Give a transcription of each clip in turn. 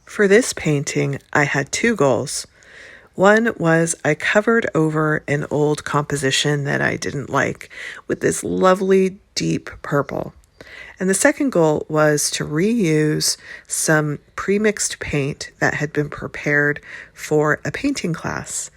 For this painting, I had two goals. One was I covered over an old composition that I didn't like with this lovely deep purple. And the second goal was to reuse some pre-mixed paint that had been prepared for a painting class.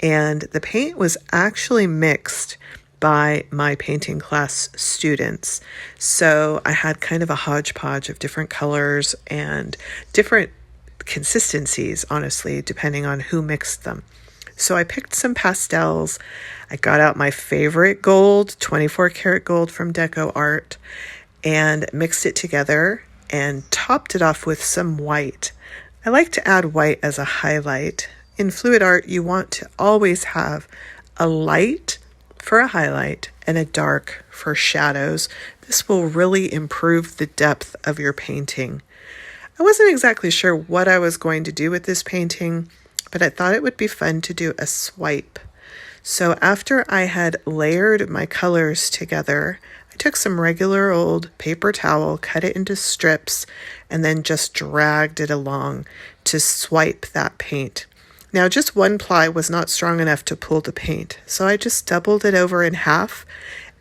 And the paint was actually mixed by my painting class students. So I had kind of a hodgepodge of different colors and different consistencies, honestly, depending on who mixed them. So I picked some pastels. I got out my favorite gold, 24 karat gold from Deco Art, and mixed it together and topped it off with some white. I like to add white as a highlight. In fluid art, you want to always have a light for a highlight and a dark for shadows. This will really improve the depth of your painting. I wasn't exactly sure what I was going to do with this painting, but I thought it would be fun to do a swipe. So after I had layered my colors together, I took some regular old paper towel, cut it into strips, and then just dragged it along to swipe that paint. Now, just one ply was not strong enough to pull the paint, so I just doubled it over in half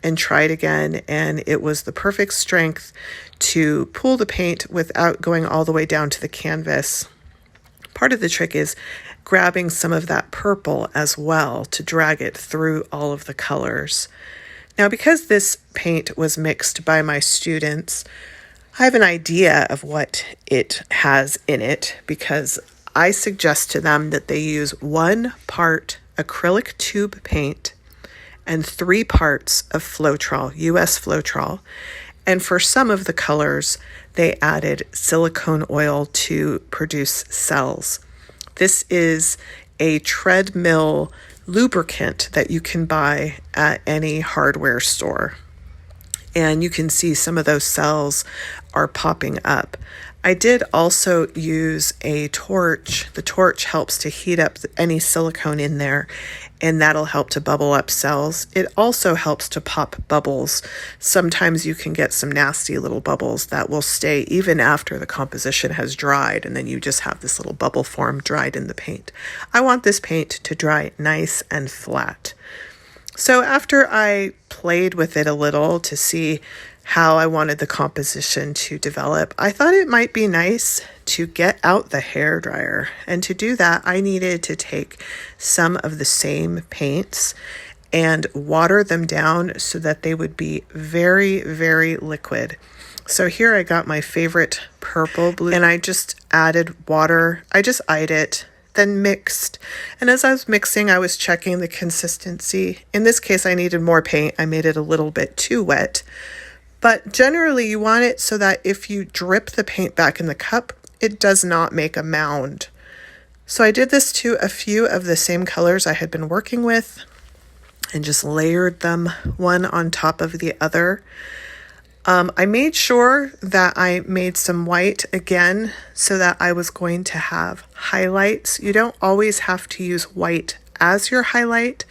and tried again, and it was the perfect strength to pull the paint without going all the way down to the canvas. Part of the trick is grabbing some of that purple as well to drag it through all of the colors. Now, because this paint was mixed by my students, I have an idea of what it has in it because I suggest to them that they use 1 part acrylic tube paint and 3 parts of Floetrol, US Floetrol. And for some of the colors, they added silicone oil to produce cells. This is a treadmill lubricant that you can buy at any hardware store. And you can see some of those cells are popping up. I did also use a torch. The torch helps to heat up any silicone in there, and that'll help to bubble up cells. It also helps to pop bubbles. Sometimes you can get some nasty little bubbles that will stay even after the composition has dried, and then you just have this little bubble form dried in the paint. I want this paint to dry nice and flat. So after I played with it a little to see how I wanted the composition to develop, I thought it might be nice to get out the hairdryer. And to do that, I needed to take some of the same paints and water them down so that they would be very, very liquid. So here I got my favorite purple blue, and I just added water. I just eyed it, then mixed. And as I was mixing, I was checking the consistency. In this case, I needed more paint. I made it a little bit too wet. But generally, you want it so that if you drip the paint back in the cup, it does not make a mound. So I did this to a few of the same colors I had been working with and just layered them one on top of the other. I made sure that I made some white again so that I was going to have highlights. You don't always have to use white as your highlight,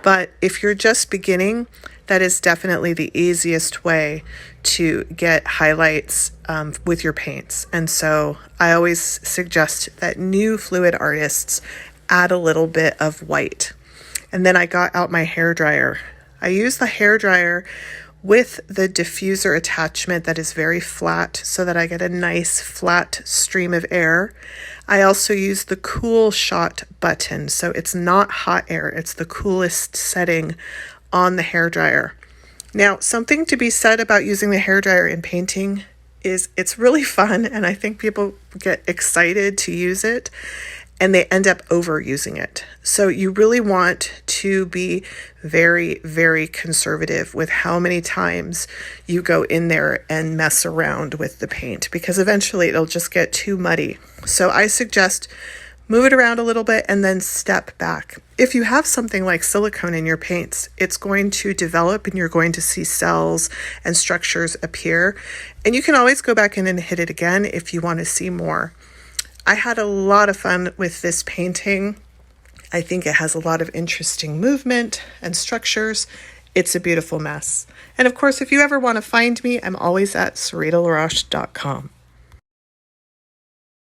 but if you're just beginning, that is definitely the easiest way to get highlights with your paints. And so I always suggest that new fluid artists add a little bit of white. And then I got out my hairdryer. I use the hairdryer with the diffuser attachment that is very flat so that I get a nice flat stream of air. I also use the cool shot button, so it's not hot air, it's the coolest setting on the hairdryer. Now, something to be said about using the hairdryer in painting is it's really fun, and I think people get excited to use it and they end up overusing it. So you really want to be very, very conservative with how many times you go in there and mess around with the paint, because eventually it'll just get too muddy. So I suggest move it around a little bit and then step back. If you have something like silicone in your paints, it's going to develop and you're going to see cells and structures appear. And you can always go back in and hit it again if you want to see more. I had a lot of fun with this painting. I think it has a lot of interesting movement and structures. It's a beautiful mess. And of course, if you ever want to find me, I'm always at CerritaLaRoche.com.